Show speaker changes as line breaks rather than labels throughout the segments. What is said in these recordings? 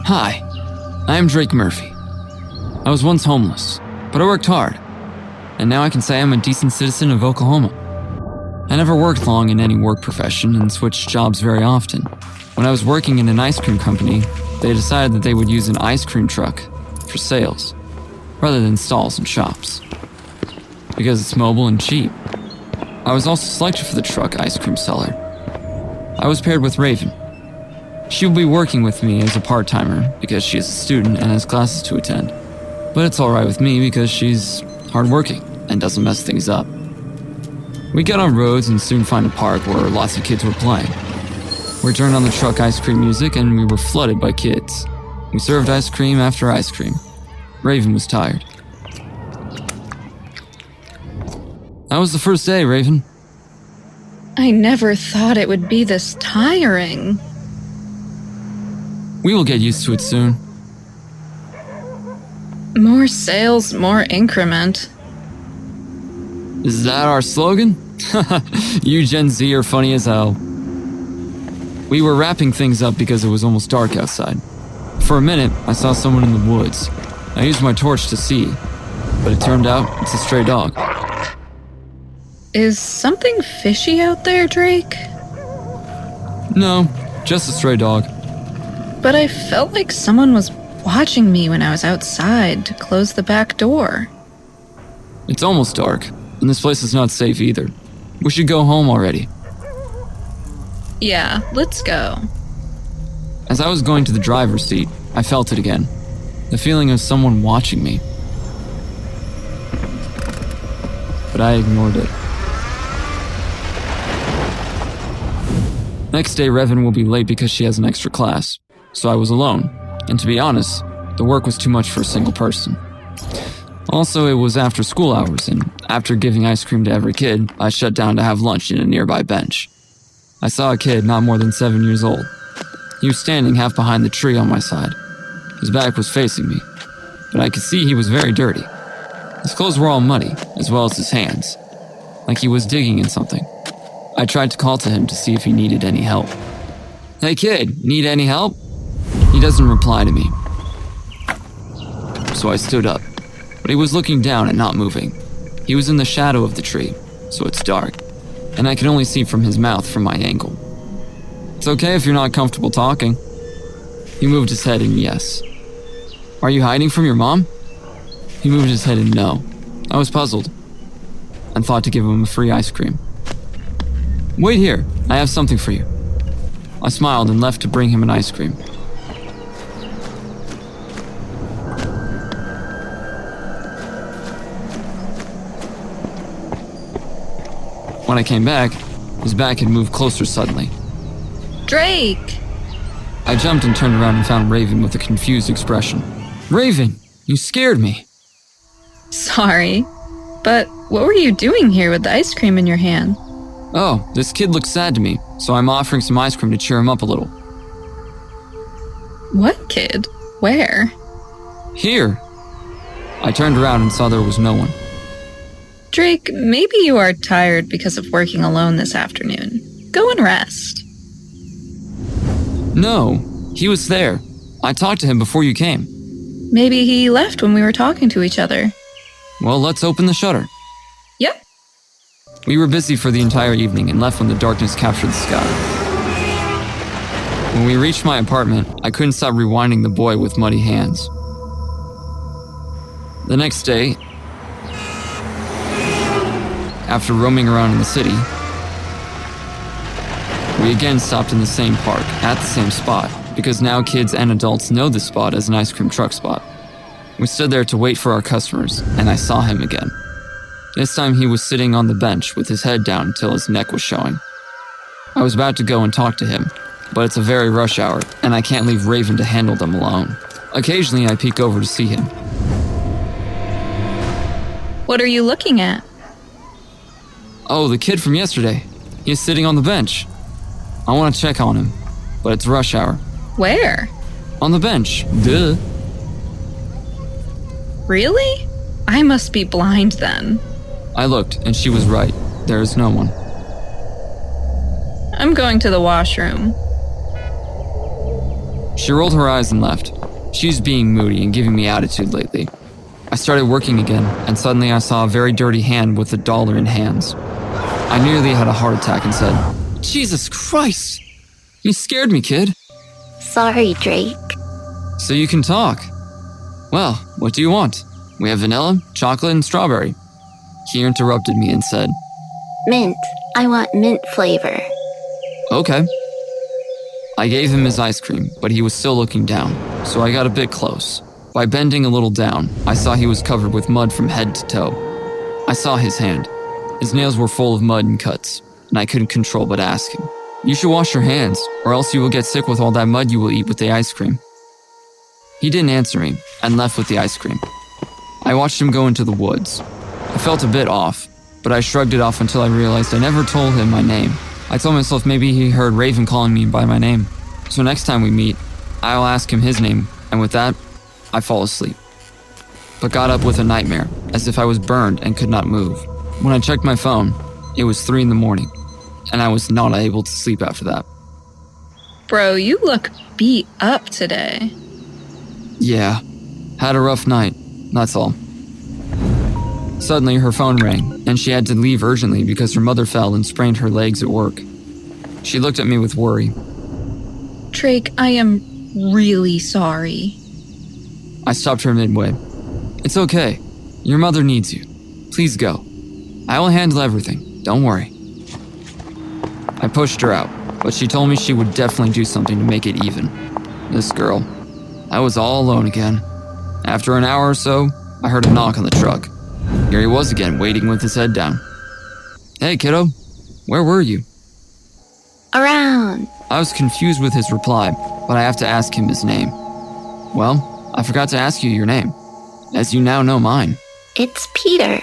Hi, I am Drake Murphy. I was once homeless, but I worked hard, and now I can say I'm a decent citizen of Oklahoma. I never worked long in any work profession and switched jobs very often. When I was working in an ice cream company, they decided that they would use an ice cream truck for sales, rather than stalls and shops, because it's mobile and cheap. I was also selected for the truck ice cream seller. I was paired with Raven. She will be working with me as a part-timer because she is a student and has classes to attend. But it's alright with me because she's hardworking and doesn't mess things up. We got on roads and soon find a park where lots of kids were playing. We turned on the truck ice cream music and we were flooded by kids. We served ice cream after ice cream. Raven was tired. That was the first day, Raven.
I never thought it would be this tiring.
We will get used to it soon.
More sales, more increment.
Is that our slogan? You Gen Z are funny as hell. We were wrapping things up because it was almost dark outside. For a minute, I saw someone in the woods. I used my torch to see, but it turned out it's a stray dog.
Is something fishy out there, Drake?
No, just a stray dog.
But I felt like someone was watching me when I was outside to close the back door.
It's almost dark, and this place is not safe either. We should go home already.
Yeah, let's go.
As I was going to the driver's seat, I felt it again. The feeling of someone watching me. But I ignored it. Next day, Raven will be late because she has an extra class. So I was alone, and to be honest, the work was too much for a single person. Also, it was after school hours, and after giving ice cream to every kid, I shut down to have lunch in a nearby bench. I saw a kid not more than 7 years old. He was standing half behind the tree on my side. His back was facing me, but I could see he was very dirty. His clothes were all muddy, as well as his hands, like he was digging in something. I tried to call to him to see if he needed any help. Hey kid, need any help? He doesn't reply to me. So I stood up, but he was looking down and not moving. He was in the shadow of the tree, so it's dark, and I can only see from his mouth from my angle. It's okay if you're not comfortable talking. He moved his head in yes. Are you hiding from your mom? He moved his head in no. I was puzzled and thought to give him a free ice cream. Wait here, I have something for you. I smiled and left to bring him an ice cream. When I came back, his back had moved closer suddenly.
Drake!
I jumped and turned around and found Raven with a confused expression. Raven, you scared me.
Sorry, but what were you doing here with the ice cream in your hand?
Oh, this kid looks sad to me, so I'm offering some ice cream to cheer him up a little.
What kid? Where?
Here. I turned around and saw there was no one.
Drake, maybe you are tired because of working alone this afternoon. Go and rest.
No, he was there. I talked to him before you came.
Maybe he left when we were talking to each other.
Well, let's open the shutter.
Yep.
We were busy for the entire evening and left when the darkness captured the sky. When we reached my apartment, I couldn't stop rewinding the boy with muddy hands. The next day, after roaming around in the city, we again stopped in the same park, at the same spot, because now kids and adults know this spot as an ice cream truck spot. We stood there to wait for our customers, and I saw him again. This time he was sitting on the bench with his head down until his neck was showing. I was about to go and talk to him, but it's a very rush hour, and I can't leave Raven to handle them alone. Occasionally I peek over to see him.
What are you looking at?
Oh, the kid from yesterday. He's sitting on the bench. I want to check on him, but it's rush hour.
Where?
On the bench. Duh.
Really? I must be blind then.
I looked, and she was right. There is no one.
I'm going to the washroom.
She rolled her eyes and left. She's being moody and giving me attitude lately. I started working again, and suddenly I saw a very dirty hand with $1 in hands. I nearly had a heart attack and said, "Jesus Christ! You scared me, kid."
Sorry, Drake.
So you can talk. Well, what do you want? We have vanilla, chocolate, and strawberry. He interrupted me and said,
Mint. I want mint flavor.
Okay. I gave him his ice cream, but he was still looking down, so I got a bit close. By bending a little down, I saw he was covered with mud from head to toe. I saw his hand. His nails were full of mud and cuts, and I couldn't control but ask him, "You should wash your hands, or else you will get sick with all that mud you will eat with the ice cream." He didn't answer me, and left with the ice cream. I watched him go into the woods. I felt a bit off, but I shrugged it off until I realized I never told him my name. I told myself maybe he heard Raven calling me by my name. So next time we meet, I'll ask him his name, and with that, I fall asleep. But got up with a nightmare, as if I was burned and could not move. When I checked my phone, it was 3 a.m, and I was not able to sleep after that.
Bro, you look beat up today.
Yeah, had a rough night, that's all. Suddenly, her phone rang, and she had to leave urgently because her mother fell and sprained her legs at work. She looked at me with worry.
Drake, I am really sorry.
I stopped her midway. It's okay. Your mother needs you. Please go. I will handle everything. Don't worry. I pushed her out, but she told me she would definitely do something to make it even. This girl. I was all alone again. After an hour or so, I heard a knock on the truck. Here he was again, waiting with his head down. "Hey, kiddo. Where were you?"
Around.
I was confused with his reply, but I have to ask him his name. Well, I forgot to ask you your name, as you now know mine.
It's Peter.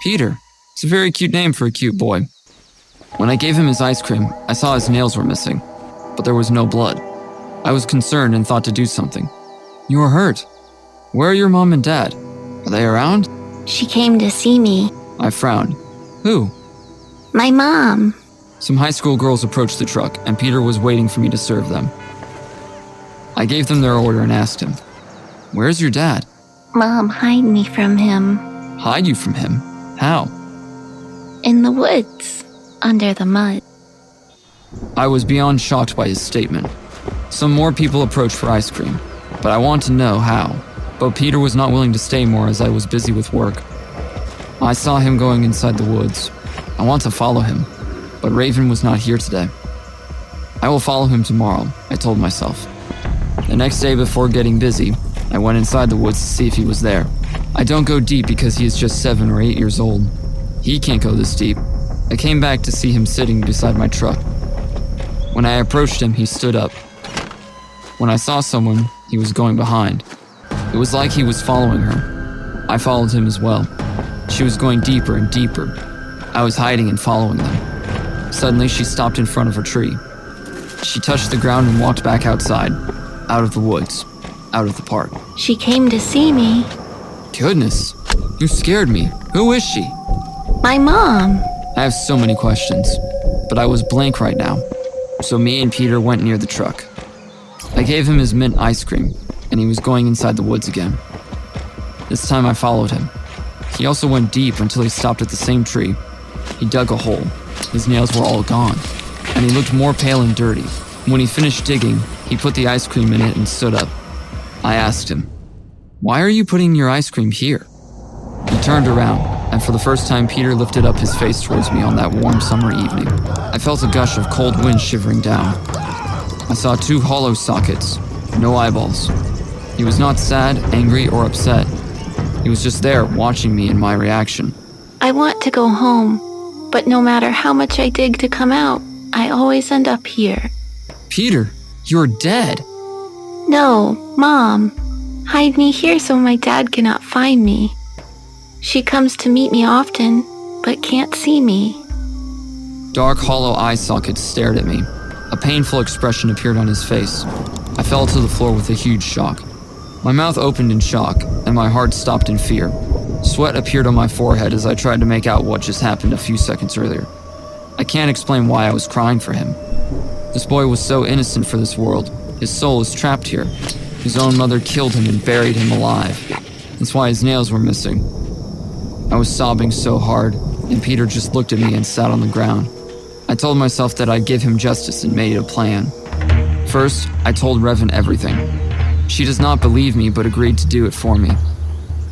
Peter. It's a very cute name for a cute boy. When I gave him his ice cream, I saw his nails were missing, but there was no blood. I was concerned and thought to do something. "You are hurt. Where are your mom and dad? Are they around?"
She came to see me.
I frowned. "Who?"
My mom.
Some high school girls approached the truck, and Peter was waiting for me to serve them. I gave them their order and asked him, "Where's your dad?"
Mom hide me from him.
"Hide you from him? How?"
In the woods. Under the mud.
I was beyond shocked by his statement. Some more people approached for ice cream, but I wanted to know how. But Peter was not willing to stay more as I was busy with work. I saw him going inside the woods. I want to follow him, but Raven was not here today. I will follow him tomorrow, I told myself. The next day before getting busy, I went inside the woods to see if he was there. I don't go deep because he is just 7 or 8 years old. He can't go this deep. I came back to see him sitting beside my truck. When I approached him, he stood up. When I saw someone, he was going behind. It was like he was following her. I followed him as well. She was going deeper and deeper. I was hiding and following them. Suddenly, she stopped in front of her tree. She touched the ground and walked back outside, out of the woods, out of the park.
She came to see me.
Goodness, you scared me. Who is she?
My mom.
I have so many questions, but I was blank right now. So me and Peter went near the truck. I gave him his mint ice cream, and he was going inside the woods again. This time I followed him. He also went deep until he stopped at the same tree. He dug a hole. His nails were all gone, and he looked more pale and dirty. When he finished digging, he put the ice cream in it and stood up. I asked him, "Why are you putting your ice cream here?" He turned around, and for the first time Peter lifted up his face towards me on that warm summer evening. I felt a gush of cold wind shivering down. I saw 2 hollow sockets, no eyeballs. He was not sad, angry, or upset. He was just there, watching me and my reaction.
I want to go home, but no matter how much I dig to come out, I always end up here.
Peter, you're dead.
No, Mom. Hide me here so my dad cannot find me. She comes to meet me often, but can't see me.
Dark, hollow eye sockets stared at me. A painful expression appeared on his face. I fell to the floor with a huge shock. My mouth opened in shock, and my heart stopped in fear. Sweat appeared on my forehead as I tried to make out what just happened a few seconds earlier. I can't explain why I was crying for him. This boy was so innocent for this world, His soul is trapped here. His own mother killed him and buried him alive. That's why his nails were missing. I was sobbing so hard, and Peter just looked at me and sat on the ground. I told myself that I'd give him justice and made a plan. First, I told Revan everything. She does not believe me, but agreed to do it for me.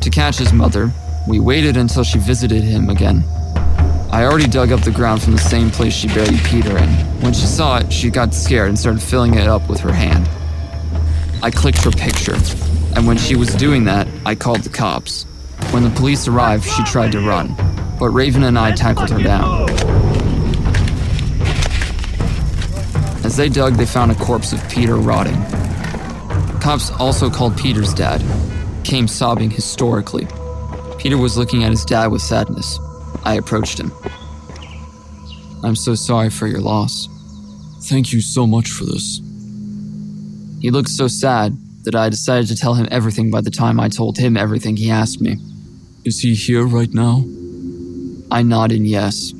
To catch his mother, we waited until she visited him again. I already dug up the ground from the same place she buried Peter in. When she saw it, she got scared and started filling it up with her hand. I clicked her picture, and when she was doing that, I called the cops. When the police arrived, she tried to run, but Raven and I tackled her down. As they dug, they found a corpse of Peter rotting. Cops also called Peter's dad, came sobbing hysterically. Peter was looking at his dad with sadness. I approached him. I'm so sorry for your loss.
Thank you so much for this.
He looked so sad that I decided to tell him everything by the time I told him everything he asked me.
Is he here right now?
I nodded yes.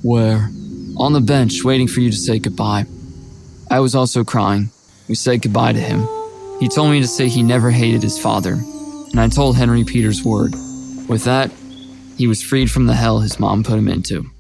Where?
On the bench, waiting for you to say goodbye. I was also crying. We said goodbye to him. He told me to say he never hated his father, and I told Henry Peter's word. With that, he was freed from the hell his mom put him into.